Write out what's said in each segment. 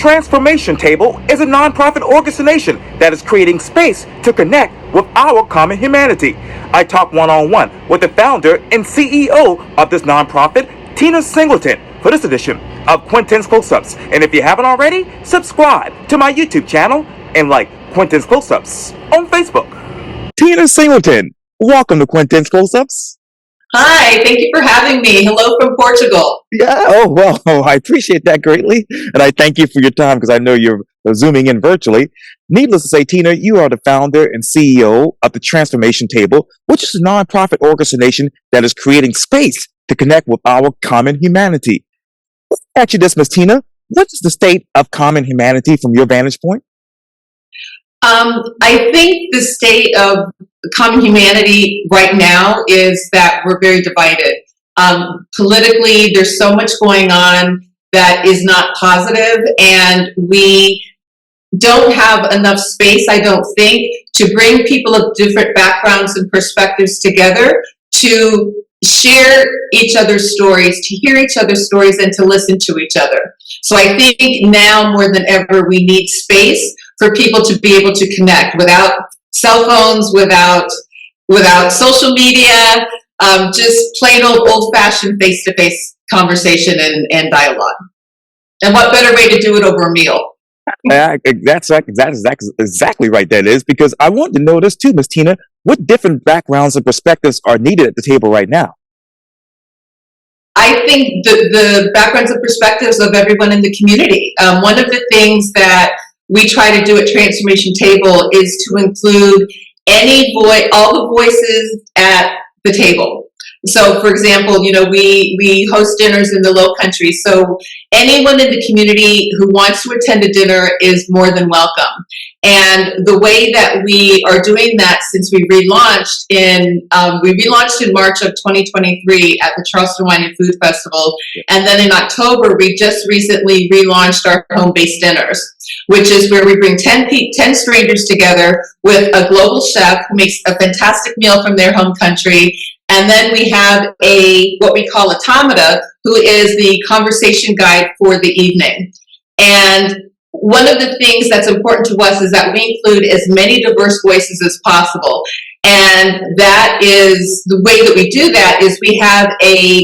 Transformation Table is a nonprofit organization that is creating space to connect with our common humanity. I talk one-on-one with the founder and CEO of this nonprofit, Tina Singleton, for this edition of Quintin's Close-Ups. And if you haven't already, subscribe to my YouTube channel and like Quintin's Close-Ups on Facebook. Tina Singleton, welcome to Quintin's Close-Ups. Hi, thank you for having me. Hello from Portugal. Yeah, oh, well, I appreciate that greatly. And I thank you for your time because I know you're zooming in virtually. Needless to say, Tina, you are the founder and CEO of the Transformation Table, which is a nonprofit organization that is creating space to connect with our common humanity. Let's ask you this, Ms. Tina. What is the state of common humanity from your vantage point? I think the state of common humanity right now is that we're very divided. Politically, there's so much going on that is not positive, and we don't have enough space, I don't think, to bring people of different backgrounds and perspectives together to share each other's stories, to hear each other's stories, and to listen to each other. So I think now more than ever, we need space for people to be able to connect without cell phones, without social media, just plain old-fashioned face-to-face conversation and dialogue. And what better way to do it over a meal? That's exactly right, that is, because I want to know this too, Ms. Tina. What different backgrounds and perspectives are needed at the table right now? I think the backgrounds and perspectives of everyone in the community. One of the things that we try to do at Transformation Table is to include all the voices at the table. So, for example, we host dinners in the Low Country. So anyone in the community who wants to attend a dinner is more than welcome. And the way that we are doing that since we relaunched in March of 2023 at the Charleston Wine and Food Festival. And then in October, we just recently relaunched our home-based dinners, which is where we bring 10 strangers together with a global chef who makes a fantastic meal from their home country. And then we have what we call Automata, who is the conversation guide for the evening. And one of the things that's important to us is that we include as many diverse voices as possible. And that is the way that we do that is we have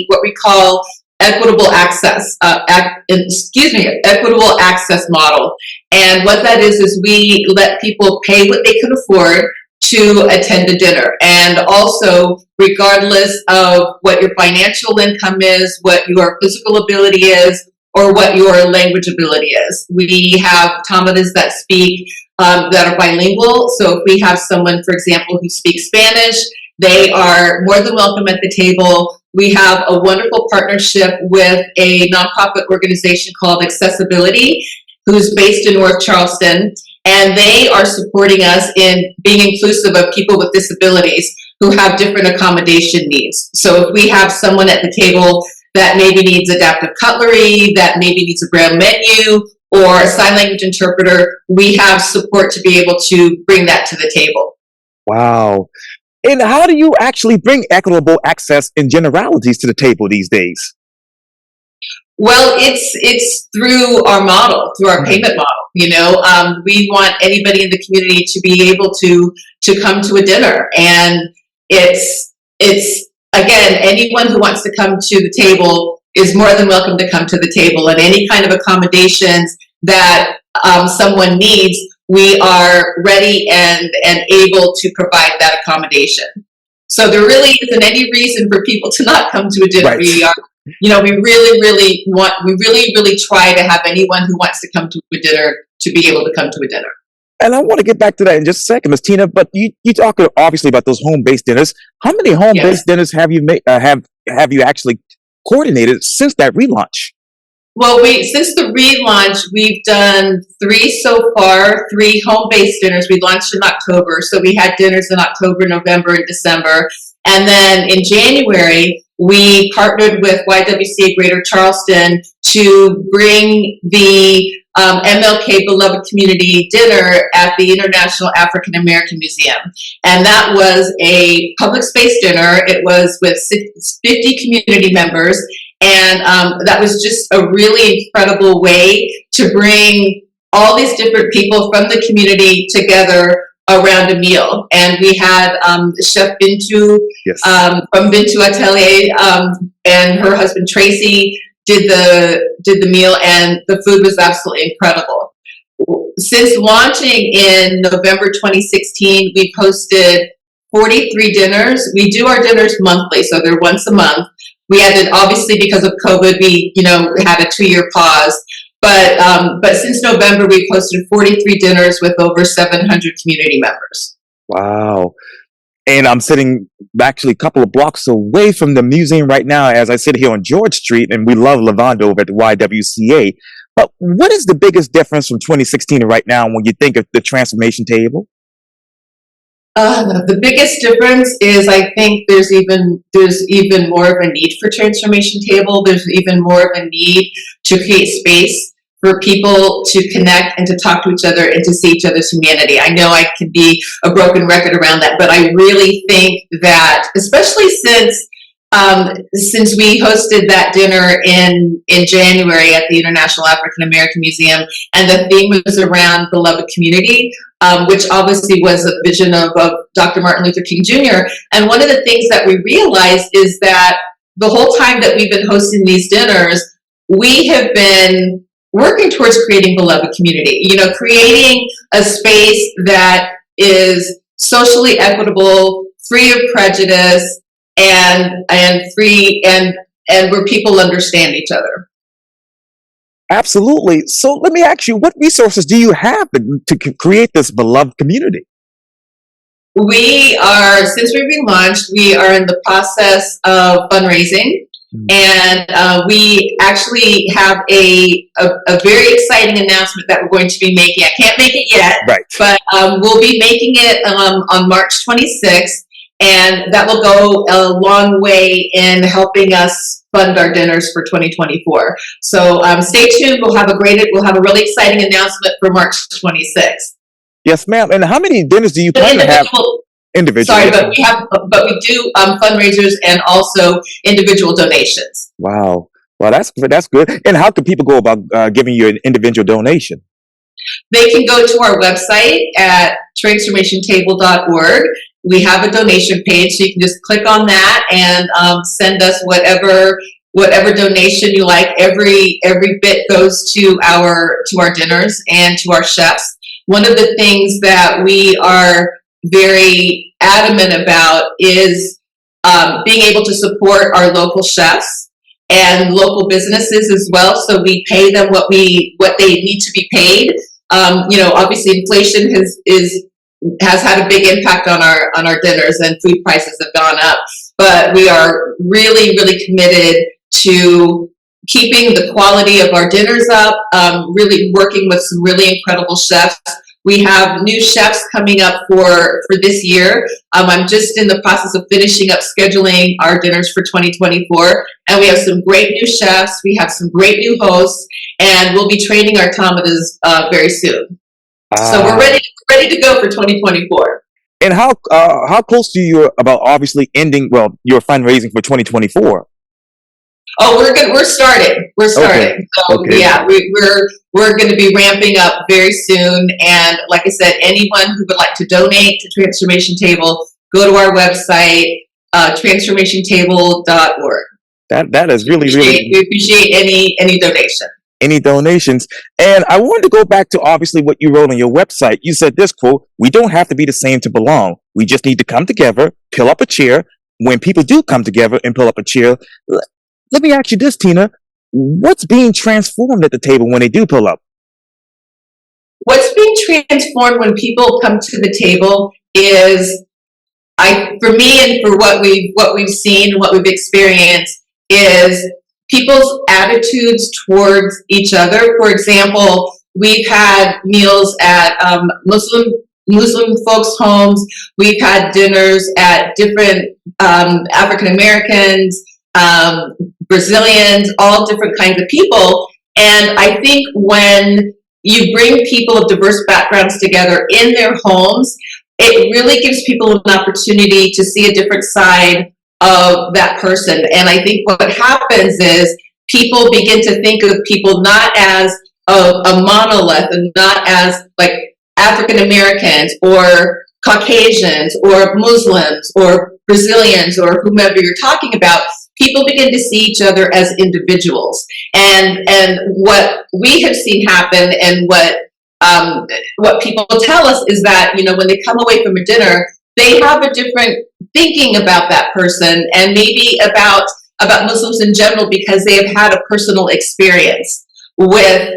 what we call equitable access model. And what that is we let people pay what they can afford to attend a dinner. And also, regardless of what your financial income is, what your physical ability is, or what your language ability is. We have automatas that speak, that are bilingual. So if we have someone, for example, who speaks Spanish, they are more than welcome at the table. We have a wonderful partnership with a nonprofit organization called Accessibility, who's based in North Charleston, and they are supporting us in being inclusive of people with disabilities who have different accommodation needs. So if we have someone at the table that maybe needs adaptive cutlery, that maybe needs a braille menu, or a sign language interpreter, we have support to be able to bring that to the table. Wow. And how do you actually bring equitable access and generalities to the table these days? Well, it's through our model, through our payment model. We want anybody in the community to be able to come to a dinner, and it's again, anyone who wants to come to the table is more than welcome to come to the table, and any kind of accommodations that someone needs, we are ready and able to provide that accommodation. So there really isn't any reason for people to not come to a dinner. Right. We really try to have anyone who wants to come to a dinner to be able to come to a dinner. And I want to get back to that in just a second, Ms. Tina, but you talk obviously about those home-based dinners. How many home-based dinners have you made, have you actually coordinated since that relaunch? Well, since the relaunch, we've done 3 so far, 3 home-based dinners. We launched in October, so we had dinners in October, November, and December. And then in January, we partnered with YWCA Greater Charleston to bring the MLK Beloved Community Dinner at the International African American Museum. And that was a public space dinner. It was with 50 community members. And that was just a really incredible way to bring all these different people from the community together around a meal. And we had Chef Bintu Yes. from Bintu Atelier, and her husband Tracy did the meal, and the food was absolutely incredible. Since launching in November 2016, we've hosted 43 dinners. We do our dinners monthly, so they're once a month. We had to, obviously, because of COVID, we had a 2-year pause. But since November, we've hosted 43 dinners with over 700 community members. Wow. And I'm sitting actually a couple of blocks away from the museum right now as I sit here on George Street, and we love Lavonda over at the YWCA. But what is the biggest difference from 2016 to right now when you think of the Transformation Table? The biggest difference is I think there's even more of a need for Transformation Table. There's even more of a need to create space for people to connect and to talk to each other and to see each other's humanity. I know I can be a broken record around that, but I really think that, especially since we hosted that dinner in January at the International African American Museum, and the theme was around beloved community, which obviously was a vision of Dr. Martin Luther King Jr. And one of the things that we realized is that the whole time that we've been hosting these dinners, we have been working towards creating beloved community, creating a space that is socially equitable, free of prejudice, and free and where people understand each other. Absolutely. So let me ask you, what resources do you have to create this beloved community? Since we relaunched, we are in the process of fundraising. And we actually have a very exciting announcement that we're going to be making. I can't make it yet, right, but we'll be making it on March 26th, and that will go a long way in helping us fund our dinners for 2024. So stay tuned. We'll have a really exciting announcement for March 26th. Yes, ma'am. And how many dinners do you plan to have? Individual. Sorry, but we do fundraisers and also individual donations. Wow. Well, that's good. And how can people go about giving you an individual donation? They can go to our website at transformationtable.org. We have a donation page, so you can just click on that and send us whatever donation you like. Every bit goes to our dinners and to our chefs. One of the things that we are very adamant about is being able to support our local chefs and local businesses as well. So we pay them what they need to be paid. Obviously inflation has had a big impact on our dinners, and food prices have gone up. But we are really, really committed to keeping the quality of our dinners up, really working with some really incredible chefs. We have new chefs coming up for this year. I'm just in the process of finishing up scheduling our dinners for 2024. And we have some great new chefs. We have some great new hosts. And we'll be training our Tomatas very soon. So we're ready to go for 2024. And how close do you about obviously ending, your fundraising for 2024? Oh, we're starting. We're starting. Okay. So okay. Yeah, we're going to be ramping up very soon. And like I said, anyone who would like to donate to Transformation Table, go to our website, transformationtable.org. That is really We appreciate any donation. Any donations. And I wanted to go back to obviously what you wrote on your website. You said this quote: "We don't have to be the same to belong. We just need to come together, pull up a chair. When people do come together and pull up a chair." Let me ask you this, Tina. What's being transformed at the table when they do pull up? What's being transformed when people come to the table is, for me and for what we've seen, what we've experienced, is people's attitudes towards each other. For example, we've had meals at Muslim folks' homes. We've had dinners at different African Americans, Brazilians, all different kinds of people. And I think when you bring people of diverse backgrounds together in their homes, it really gives people an opportunity to see a different side of that person. And I think what happens is people begin to think of people not as a monolith, and not as like African Americans or Caucasians or Muslims or Brazilians or whomever you're talking about. People begin to see each other as individuals. And what we have seen happen, and what people tell us, is that, you know, when they come away from a dinner, they have a different thinking about that person, and maybe about Muslims in general, because they have had a personal experience with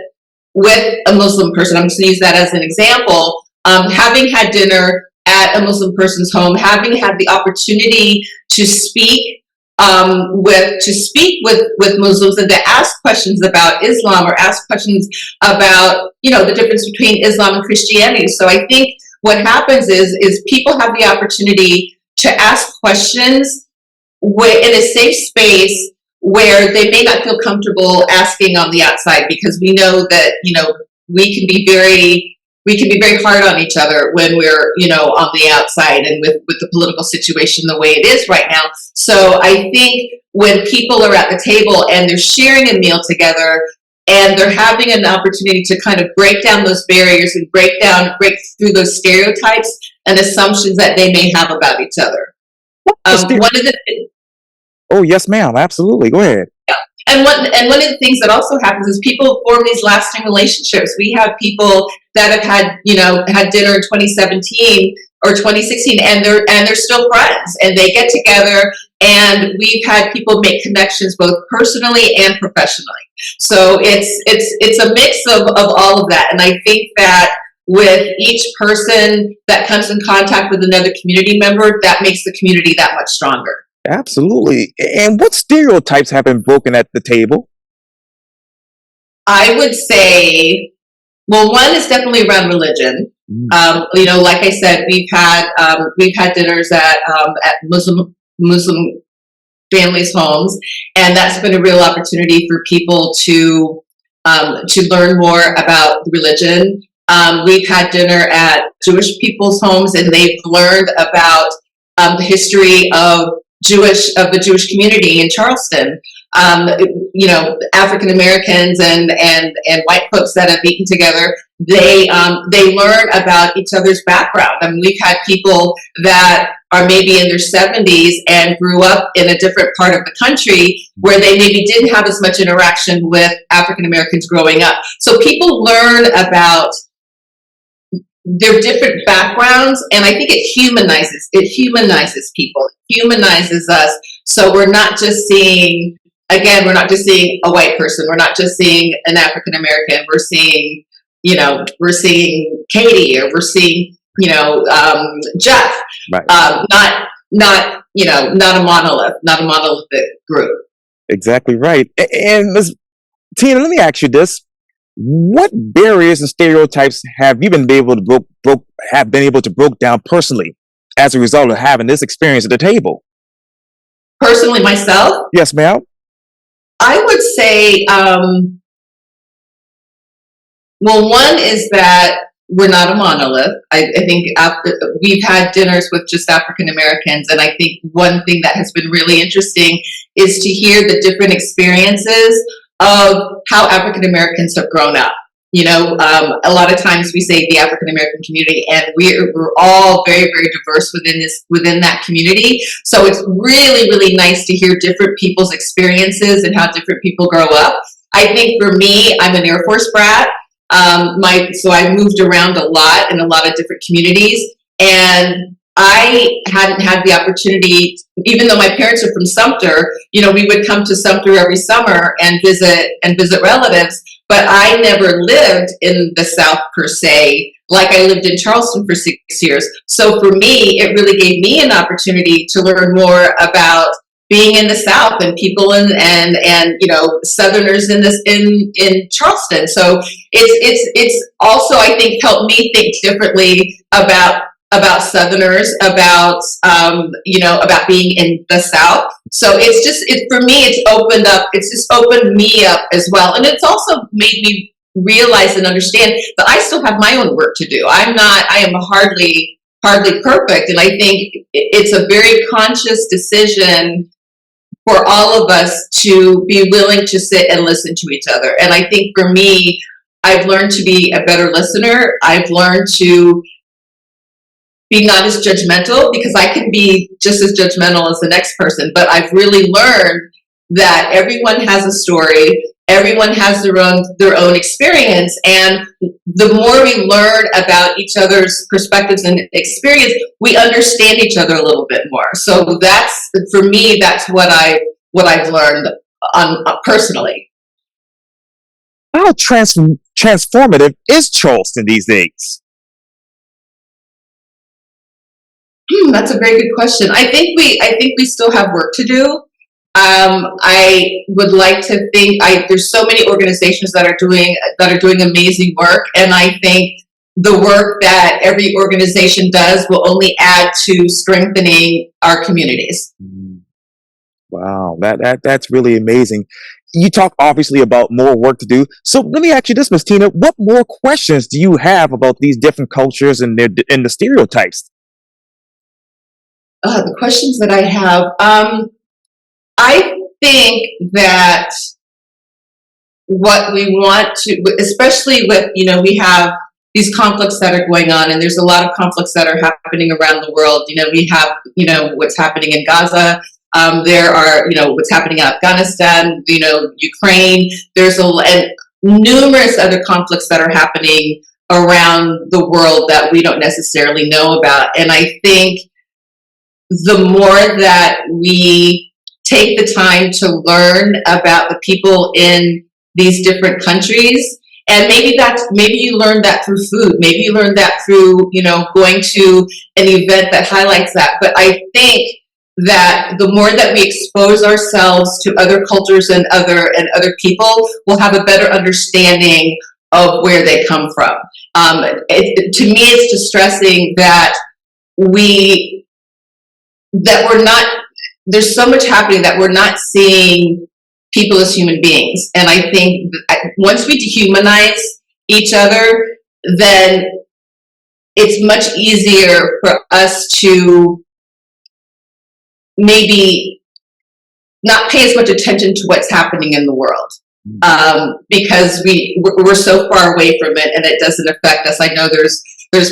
a Muslim person. I'm just going to use that as an example. Having had dinner at a Muslim person's home, having had the opportunity to speak with Muslims, and to ask questions about Islam, or ask questions about, you know, the difference between Islam and Christianity. So I think what happens is people have the opportunity to ask questions in a safe space where they may not feel comfortable asking on the outside, because we know that, you know, we can be very hard on each other when we're, you know, on the outside, and with the political situation the way it is right now. So I think when people are at the table and they're sharing a meal together, and they're having an opportunity to kind of break down those barriers, and break through those stereotypes and assumptions that they may have about each other. One of the Oh, yes, ma'am. Absolutely. Go ahead. And one of the things that also happens is people form these lasting relationships. We have people that have had dinner in 2017 or 2016, and they're still friends, and they get together, and we've had people make connections both personally and professionally. So it's a mix of all of that. And I think that with each person that comes in contact with another community member, that makes the community that much stronger. Absolutely. And what stereotypes have been broken at the table? I would say, well, one is definitely around religion. You know, like I said, we've had dinners at Muslim families' homes, and that's been a real opportunity for people to learn more about religion. We've had dinner at Jewish people's homes, and they've learned about the history of the Jewish community in Charleston. You know, African Americans and white folks that have eaten together, they learn about each other's background. I mean, we've had people that are maybe in their 70s and grew up in a different part of the country where they maybe didn't have as much interaction with African Americans growing up. So people learn about their different backgrounds, and I think it humanizes people, it humanizes us. So we're not just seeing a white person, we're not just seeing an African American, we're seeing Katie, or we're seeing, Jeff. Right. Not a monolithic group. Exactly right. And Ms. Tina, let me ask you this. What barriers and stereotypes have you been able to broke down personally as a result of having this experience at the table? Personally, myself? Yes, ma'am. I would say, well, one is that we're not a monolith. I think we've had dinners with just African Americans, and I think one thing that has been really interesting is to hear the different experiences of how African Americans have grown up. You know, a lot of times we say the African American community, and we're all very, very diverse within that community. So it's really, really nice to hear different people's experiences and how different people grow up. I think for me, I'm an Air Force brat. So I moved around a lot in a lot of different communities, and I hadn't had the opportunity, even though my parents are from Sumter, you know, we would come to Sumter every summer and visit relatives, but I never lived in the South per se, like I lived in Charleston for 6 years. So for me, it really gave me an opportunity to learn more about being in the South and people and Southerners in Charleston. So it's also, I think, helped me think differently about Southerners, about being in the South. So for me, it's just opened me up as well. And it's also made me realize and understand that I still have my own work to do. I am hardly hardly perfect. And I think it's a very conscious decision for all of us to be willing to sit and listen to each other. And I think for me, I've learned to be a better listener. I've learned to be not as judgmental, because I can be just as judgmental as the next person. But I've really learned that everyone has a story, everyone has their own experience, and the more we learn about each other's perspectives and experience, we understand each other a little bit more. So that's, for me, that's what I've learned personally. How transformative is Charleston these days? That's a very good question. I think we still have work to do. I would like to think there's so many organizations that are doing amazing work, and I think the work that every organization does will only add to strengthening our communities. Wow, that's really amazing. You talk obviously about more work to do. So let me ask you this, Miss Tina, what more questions do you have about these different cultures and the stereotypes? The questions that I have, I think that what we want to, especially with, we have these conflicts that are going on, and there's a lot of conflicts that are happening around the world. We have, what's happening in Gaza. There are, what's happening in Afghanistan, Ukraine. There's and numerous other conflicts that are happening around the world that we don't necessarily know about. And I think the more that we take the time to learn about the people in these different countries, and maybe you learned that through food, maybe you learned that through, going to an event that highlights that. But I think that the more that we expose ourselves to other cultures and other people, we'll have a better understanding of where they come from. To me, it's distressing that we're not, there's so much happening that we're not seeing people as human beings. And I think once we dehumanize each other, then it's much easier for us to maybe not pay as much attention to what's happening in the world, because we're so far away from it and it doesn't affect us. I know there's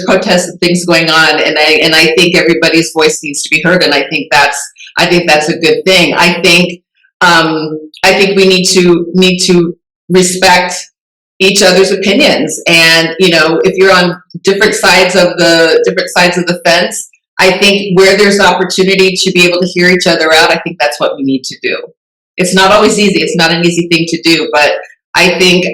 protests and things going on, and I think everybody's voice needs to be heard, and I think that's a good thing. I think we need to respect each other's opinions, and if you're on different sides of the fence, I think where there's opportunity to be able to hear each other out, I think that's what we need to do. It's not always easy. It's not an easy thing to do, but I think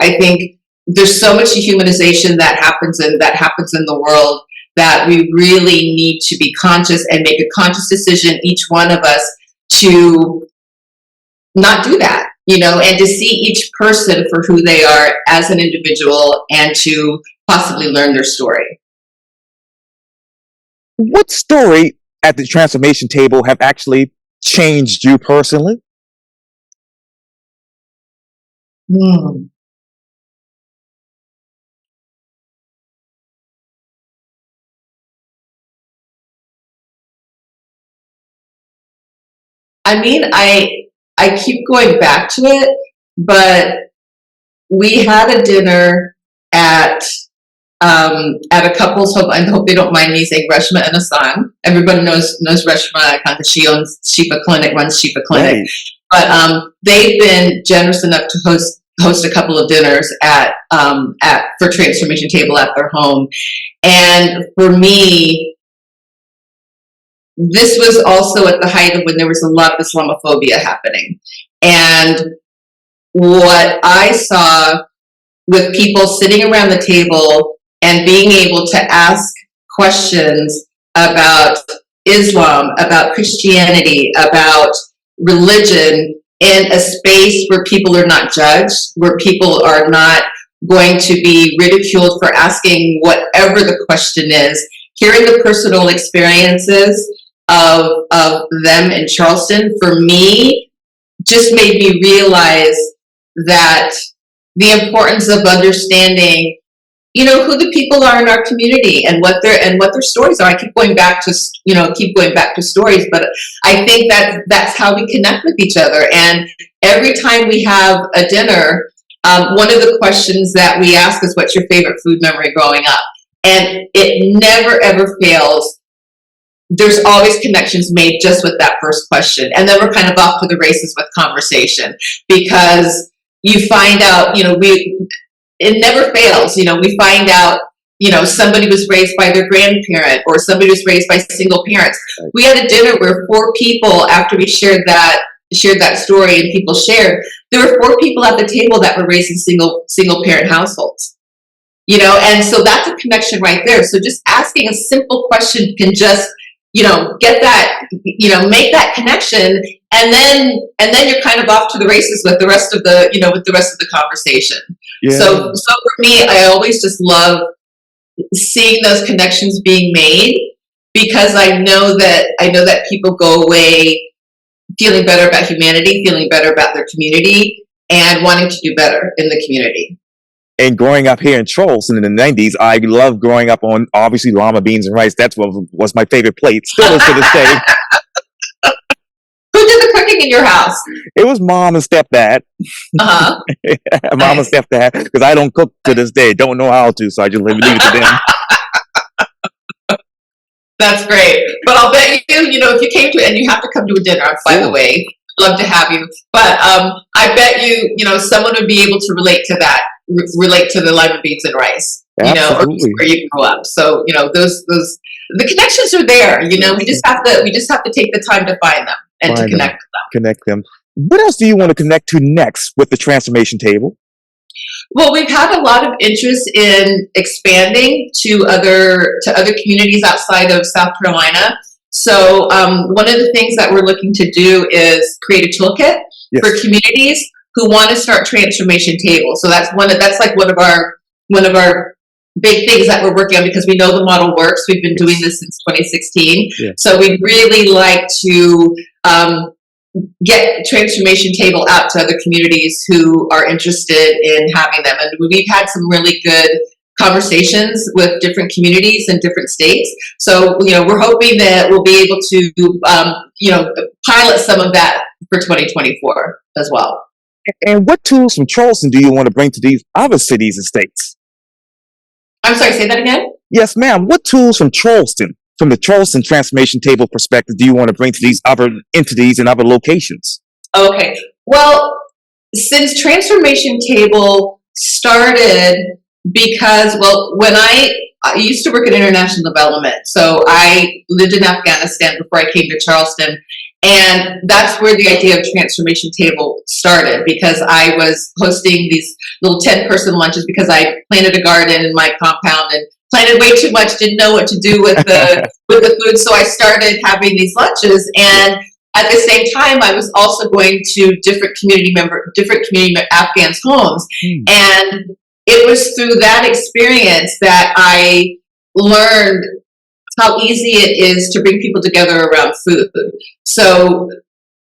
there's so much dehumanization that happens in the world that we really need to be conscious and make a conscious decision, each one of us, to not do that, and to see each person for who they are as an individual, and to possibly learn their story. What story at the Transformation Table have actually changed you personally? I mean, I keep going back to it, but we had a dinner at a couple's home. I hope they don't mind me saying, Reshma and Hassan. Everybody knows Reshma because she runs Shifa Clinic. Right. But they've been generous enough to host a couple of dinners for Transformation Table at their home. And for me, this was also at the height of when there was a lot of Islamophobia happening. And what I saw with people sitting around the table and being able to ask questions about Islam, about Christianity, about religion, in a space where people are not judged, where people are not going to be ridiculed for asking whatever the question is, hearing the personal experiences of them in Charleston, for me, just made me realize that the importance of understanding who the people are in our community and what their stories are. I keep going back to stories, but I think that's how we connect with each other. And every time we have a dinner, one of the questions that we ask is, what's your favorite food memory growing up? And it never ever fails. There's always connections made just with that first question, and then we're kind of off to the races with conversation, because you find out, it never fails. We find out, somebody was raised by their grandparent, or somebody was raised by single parents. We had a dinner where 4 people, after we shared that story and people shared, there were 4 people at the table that were raised in single parent households. And so that's a connection right there. So just asking a simple question can just, get that, make that connection, and then you're kind of off to the races with the rest of the conversation. Yeah. So for me, I always just love seeing those connections being made, because I know that people go away feeling better about humanity, feeling better about their community, and wanting to do better in the community. And growing up here in Charleston in the 90s, I loved growing up on, obviously, llama beans and rice. That's what was my favorite plate, still is to this day. Who did the cooking in your house? It was mom and stepdad. Uh-huh. Mom and stepdad, because I don't cook to this day. Don't know how to, so I just leave it to them. That's great. But I'll bet you, if you came to, and you have to come to a dinner, by the way, love to have you. But I bet you, someone would be able to relate to that, relate to the lima beans and rice, Absolutely. or where you grew up. So, those the connections are there. We just have to take the time to find them and to connect them. What else do you want to connect to next with the Transformation Table? Well, we've had a lot of interest in expanding to other communities outside of South Carolina. So one of the things that we're looking to do is create a toolkit for communities who want to start Transformation Table. So that's one of our big things that we're working on, because we know the model works. We've been doing this since 2016. Yes. So we'd really like to get Transformation Table out to other communities who are interested in having them. And we've had some really good conversations with different communities in different states. So, we're hoping that we'll be able to, pilot some of that for 2024 as well. And what tools from Charleston do you want to bring to these other cities and states? I'm sorry, say that again? Yes, ma'am. What tools from the Charleston Transformation Table perspective, do you want to bring to these other entities and other locations? Okay. Well, since Transformation Table started, when I used to work in international development, so I lived in Afghanistan before I came to Charleston, and that's where the idea of Transformation Table started, because I was hosting these little 10-person lunches, because I planted a garden in my compound and planted way too much, didn't know what to do with the food, so I started having these lunches. And at the same time, I was also going to different community Afghans' homes, and it was through that experience that I learned how easy it is to bring people together around food. So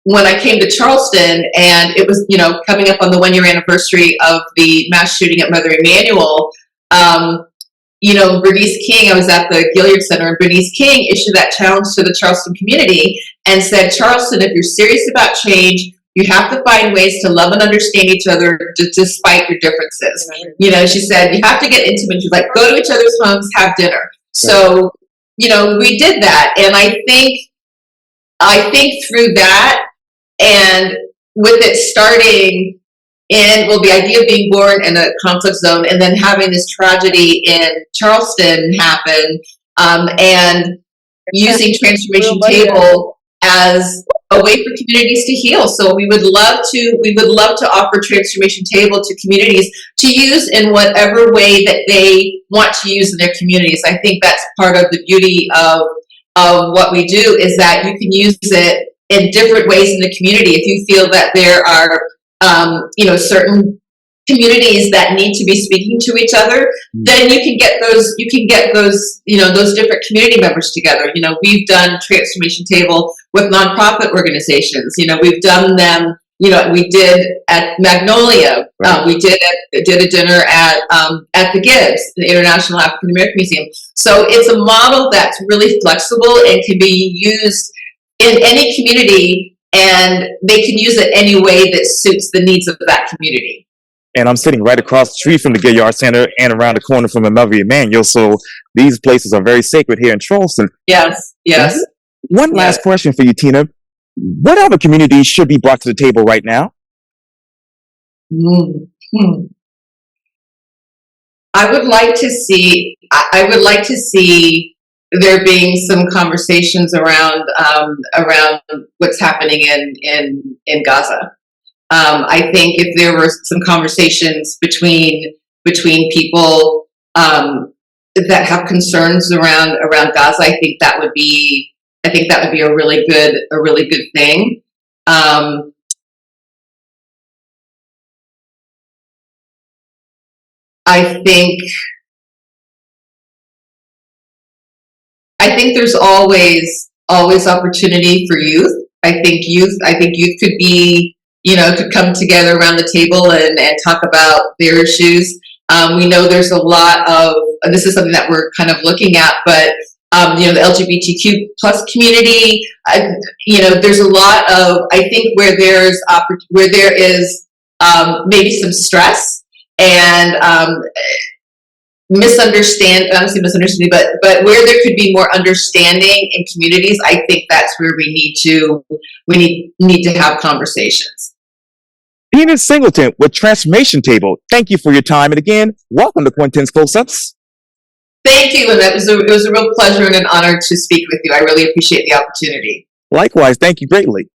when I came to Charleston, and it was, coming up on the 1-year anniversary of the mass shooting at Mother Emanuel, Bernice King, I was at the Gilliard Center, and Bernice King issued that challenge to the Charleston community and said, Charleston, if you're serious about change, you have to find ways to love and understand each other despite your differences. She said, you have to get intimate. She's like, go to each other's homes, have dinner. So, we did that. And I think through that, and with it starting the idea of being born in a conflict zone, and then having this tragedy in Charleston happen, and using Transformation Table as a way for communities to heal. So we would love to offer Transformation Table to communities to use in whatever way that they want to use in their communities. I think that's part of the beauty of what we do, is that you can use it in different ways in the community. If you feel that there are certain communities that need to be speaking to each other, then you can get those those different community members together. We've done Transformation Table with nonprofit organizations. We've done them we did at Magnolia. Right. We did a dinner at the Gibbs, the International African American Museum. So it's a model that's really flexible and can be used in any community, and they can use it any way that suits the needs of that community. And I'm sitting right across the street from the Gilliard Center and around the corner from another Emmanuel. So these places are very sacred here in Charleston. Yes, yes. One last question for you, Tina. What other communities should be brought to the table right now? Mm-hmm. I would like to see there being some conversations around what's happening in Gaza. I think if there were some conversations between people that have concerns around Gaza, I think that would be a really good thing. I think there's always opportunity for youth. I think youth could be, could come together around the table and talk about their issues. We know there's a lot of, and this is something that we're kind of looking at, but the LGBTQ plus community, there's a lot of, I think where there is maybe some stress and misunderstanding, but where there could be more understanding in communities, I think that's where we need to have conversations. Tina Singleton with Transformation Table. Thank you for your time, and again, welcome to Quintin's Close-Ups. Thank you, and it was a real pleasure and an honor to speak with you. I really appreciate the opportunity. Likewise, thank you greatly.